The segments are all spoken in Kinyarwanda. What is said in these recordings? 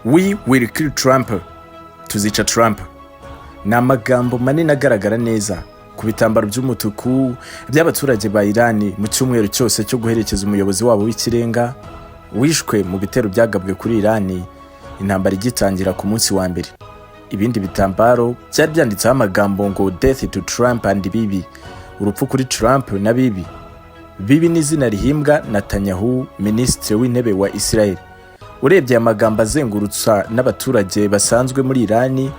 We will kill Trump. Tuzica Trump. Ni amagambo manini agaragara neza ku bitambaro by'umutuku by'abaturage ba Irani mu cyumweru cyose cyo guherekeza umuyobozi wabo w'ikirenga wishwe mu bitero byagabwe kuri Irani intambara igitangira ku munsi wa mbere. Ibindi bitambaro byari byanditseho amagambo ngo death to Trump and Bibi, urupfu kuri Trump na Bibi. Bibi ni izina rihimbwa Netanyahu, minisitiri w'intebe wa Israel. Urebye amagambo azengurutsa n'abaturage basanzwe muri Irani,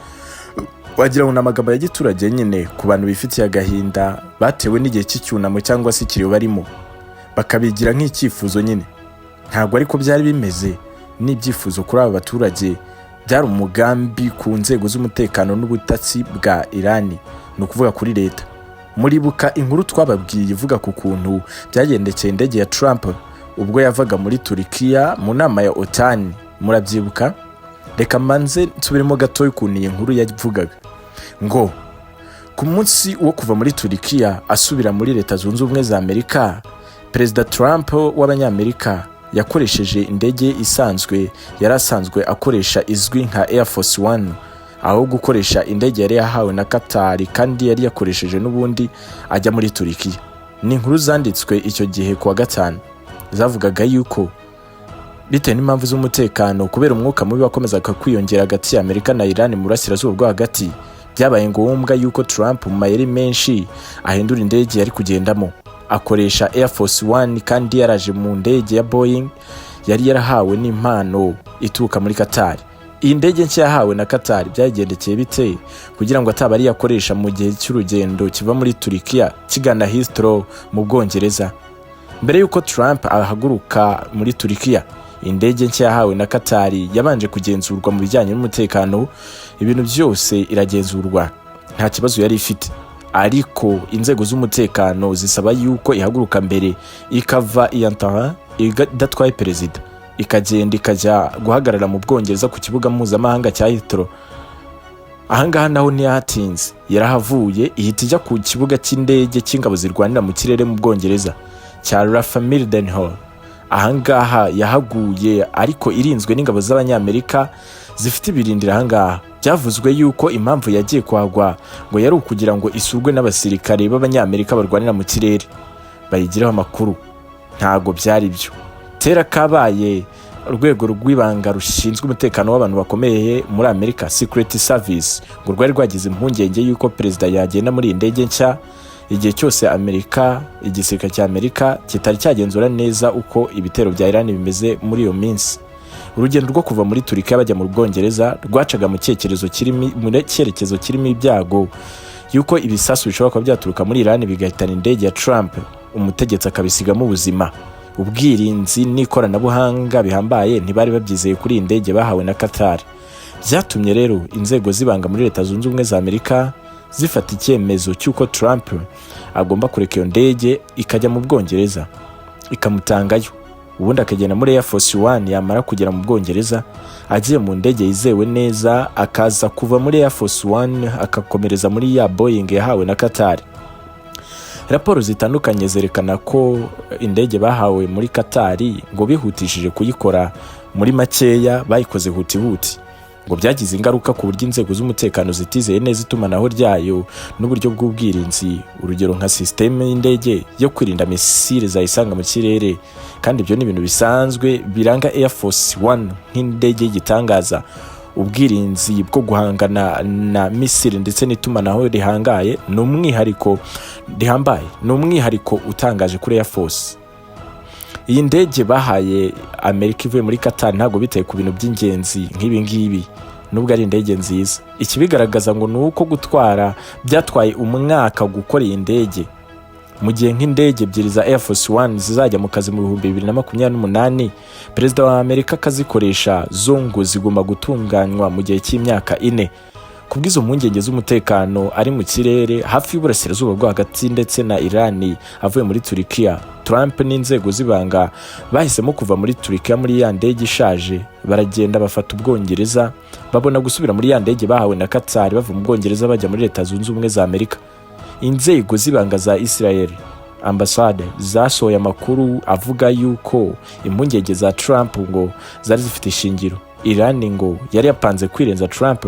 wagira ngo n'amagambo ya giturage nyine ku bantu bifitiye agahinda batewe n'igihe cy'icyunamo cyangwa se ikiriyo barimo, bakabigira nk'icyifuzo nyine. Ntabwo ariko byari bimeze n'ibyifuzo kuri aba baturage, byari umugambi ku nzego z'umutekano n'ubutasi bwa Irani, ni ukuvuga kuri leta. Muribuka inkuru twababwiye ivuga ku kuntu byagendekeye indege ya Trump ubwo yavaga muri Turkiya mu nama ya OTAN, murabyibuka? Reka manze nsubiremo gato ukuntu iyi nkuru yavugaga ngo ku munsi wo kuva muri Turkiya asubira muri Leta Zunze Ubumwe za Amerika, Perezida Trump w'Abanyamerika yakoresheje indege isanzwe yarasanzwe akoresha izwi nka Air Force One, aho gukoresha indege yari yahawe na Qatar kandi yari yakoresheje n'ubundi ajya muri Turkiya. Ni inkuru zanditswe icyo gihe kuwa gatanu, zavugaga yuko bitewe n'impamvu z'umutekano kubera umwuka mubi wakomezaga kwiyongera hagati ya Amerika na Iran mu burasirazuba bwo hagati, byabaye ngombwa yuko Trump mu mayeri menshi ahindura indege yari kugendamo, akoresha Air Force One kandi yaraje mu ndege ya Boeing yari yarahawe n'impano ituruka muri Qatar. Iyi ndege nshya yahawe na Qatar byagendekeye bite kugira ngo ataba ari yakoresha mu gihe cy'urugendo kiva muri Turkiya kigana Heathrow mu Bwongereza? Mbere yuko Trump ahaguruka muri Turkiya, indege nshya yahawe na Qatar yabanje kugenzurwa mu bijyanye n'umutekano, ibintu byose iragenzurwa, nta kibazo yari ifite. Ariko inzego z'umutekano zisaba yuko ihaguruka mbere ikava Ankara idatwaye perezida, ikagenda ikajya guhagarara mu Bwongereza ku kibuga mpuzamahanga cya Heathrow. Ahangaha naho ntiyatinze, yarahavuye ihita ijya ku kibuga cy'indege cy'ingabo zirwanira mu kirere mu Bwongereza cya Hall. Ahangaha yahaguye ariko irinzwe n'ingabo z'Abanyamerika zifite ibirindiro. Ahangaha byavuzwe yuko impamvu yagiye kwagwa ngo yari ukugira ngo isurwe n'abasirikare b'Abanyamerika barwanira mu kirere bayigiraho amakuru. Ntago byari byo. Tera kabaye urwego rw'ibanga rushinzwe umutekano w'abantu bakomeye muri Amerika, Secret Service, ngo rwari rwagize impungenge yuko perezida yagenda muri indege nshya igihe cyose Amerika, igisirikare cya Amerika kitari cyagenzura neza uko ibitero bya Iran bimeze muri iyo minsi. Urugendo rwo kuva muri Turkiya bajya mu Bwongereza rwacaga mu cyerekezo kirimo ibyago yuko ibisasu bishobora kuba byaturuka muri Iran bigahitana indege ya Trump, umutegetsi akabisigamo ubuzima. Ubwirinzi n'ikoranabuhanga bihambaye ntibari babyizeye kuri indege bahawe na Qatar. Byatumye rero inzego zibanga muri Leta Zunze Ubumwe za Amerika zifata icyemezo cy'uko Trump agomba kureka iyo ndege ikajya mu Bwongereza ikamutangayo, ubundi akagenda muri Air Force One. Yamara kugera mu Bwongereza agiye mu ndege yizewe neza, akaza kuva muri Air Force One akakomereza muri ya Boeing yahawe na Qatar. Raporo zitandukanye zerekana ko indege bahawe muri Qatar ngo bihutishije kuyikora muri makeya, bayikoze huti ngo byagize ingaruka ku buryo inzego z'umutekano zitizeye neza itumanaho ryayo n'uburyo bw'ubwirinzi, urugero nka systeme y'indege yo kwirinda misile zayisanga mu kirere. Kandi ibyo ni ibintu bisanzwe biranga Air Force One nk'indege y'igitangaza. Ubwirinzi bwo guhangana na misile ndetse n'itumanaho rihangaye ni umwihariko rihambaye, ni umwihariko utangaje kuri Air Force. Iyi ndege bahaye Amerika ivuye muri Qatar ntabwo biteye ku bintu by'ingenzi nk'ibi ngibi, nubwo ari indege nziza. Ikibigaragaza ngo ni uko gutwara byatwaye umwaka gukora iyi ndege, mu gihe nk'indege ebyiri za Air Force One zizajya mu kazi mu 2028, perezida wa Amerika akazikoresha zo ngo zigomba gutunganywa mu gihe cy'imyaka 4. Kubwizo mpungenge z'umutekano ari mu kirere hafi y'uburasirazuba bwo hagati ndetse na Iran avuye muri Turkiya, Trump n'inzego zibanga bahisemo kuva muri Turkiya muri ya ndege ishaje, baragenda bafata Ubwongereza, babona gusubira muri ya ndege bahawe na Qatar bava mu Bwongereza bajya muri Leta Zunze Ubumwe za Amerika. Inzego zibanga za Israel ambasade zasohoye amakuru avuga yuko impungenge za Trump ngo zari zifite ishingiro. Iran ngo yari yapanze kwirenza Trump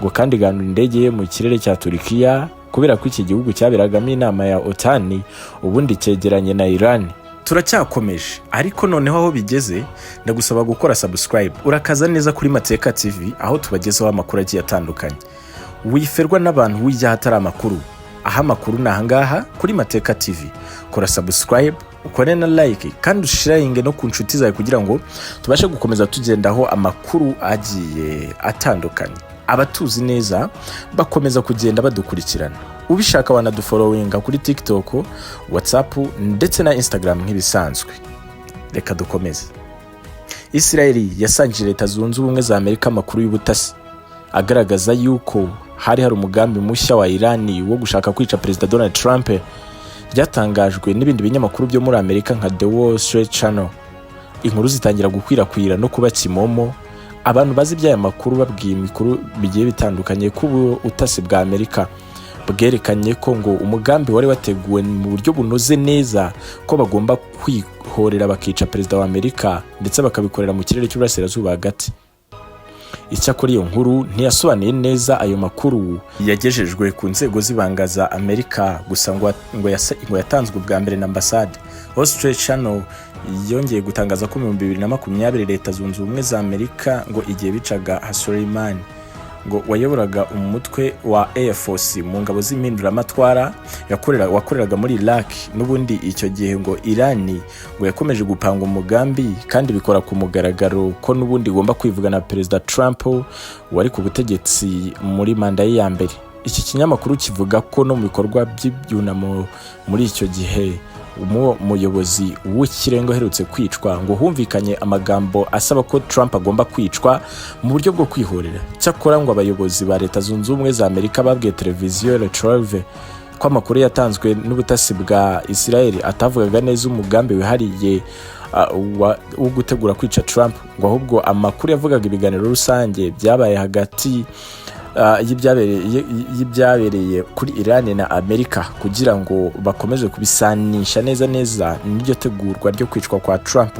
ngo kandi ganura indege ye mu kirere cya Turkiya kubera ko iki gihugu cyaberagamo inama ya OTAN ubundi cyegeranye na Iran. Turacyakomeje ariko noneho aho bigeze ndagusaba gukora subscribe urakaza neza kuri Mateka TV aho tubagezaho amakuru agiye atandukanye. Wiferwa n'abantu wijya hatari amakuru. Aha makuru nahangaha kuri Mateka TV. Kora subscribe, ukore na like kandi ushiringe no ku nshuti zawe kugira ngo tubashe gukomeza tugendaho amakuru agiye atandukanye. Abatuzi neza bakomeza kugenda badukurikirana. Ubishaka wanadufollowinga kuri TikTok, WhatsApp ndetse na Instagram nk'ibisanzwe. Reka dukomeze. Israeli yasangije Leta Zunze Ubumwe za Amerika amakuru y'ubutasi agaragaza yuko hari umugambi mushya wa Iran wo gushaka kwica President Donald Trump. Ryatangajwe n'ibindi binyamakuru byo muri Amerika nka The Wall Street Channel. Inkuru zitangira gukwirakwira no kuba kimomo. Abantu bazi by'aya makuru babwiye imikuru bigiye bitandukanye ko ubutasi bwa Amerika bwerekanye ko ngo umugambi wari wateguwe mu buryo bunoze neza ko bagomba kwihorera bakica Perezida wa Amerika ndetse bakabikorera mu kirere cy'uburasirazuba hagati. Icyakora iyo nkuru ntiyasobanuye neza ayo makuru yagejejwe ku nzego z'ibanga za Amerika gusa ngo yatanzwe bwa mbere na ambasade. Wall Street Channel yongeye gutangaza ko mu 2020 Leta Zunze Ubumwe za Amerika ngo igiye bicaga Soleimani ngo wayoboraga umutwe wa Air Force mu ngabo z'impinduramatwara wakoreraga muri Iraq. N'ubundi icyo gihe ngo Iran ngo yakomeje gupanga umugambi kandi bikora ku mugaragaro ko n'ubundi igomba kwivugana Perezida Trump wari ku butegetsi muri manda ye ya mbere. Iki kinyamakuru kivuga ko no mu bikorwa by'ibyunamo muri icyo gihe umuyobozi w'ikirenga uherutse kwicwa ngo humvikanye amagambo asaba ko Trump agomba kwicwa mu buryo bwo kwihorera. Cyakora ngo abayobozi ba Leta Zunze Ubumwe za Amerika babwiye televiziyo Reuters ko amakuru yatanzwe n'ubutasi bwa Israel atavugaga neza umugambi wihariye wo gutegura kwica Trump, ngo ahubwo amakuru yavugaga ibiganiro rusange byabaye hagati y'ibyabereye kuri Iran na Amerika kugira ngo bakomeze kubisanisha neza n'iryo tegurwa ryo kwicwa kwa Trump.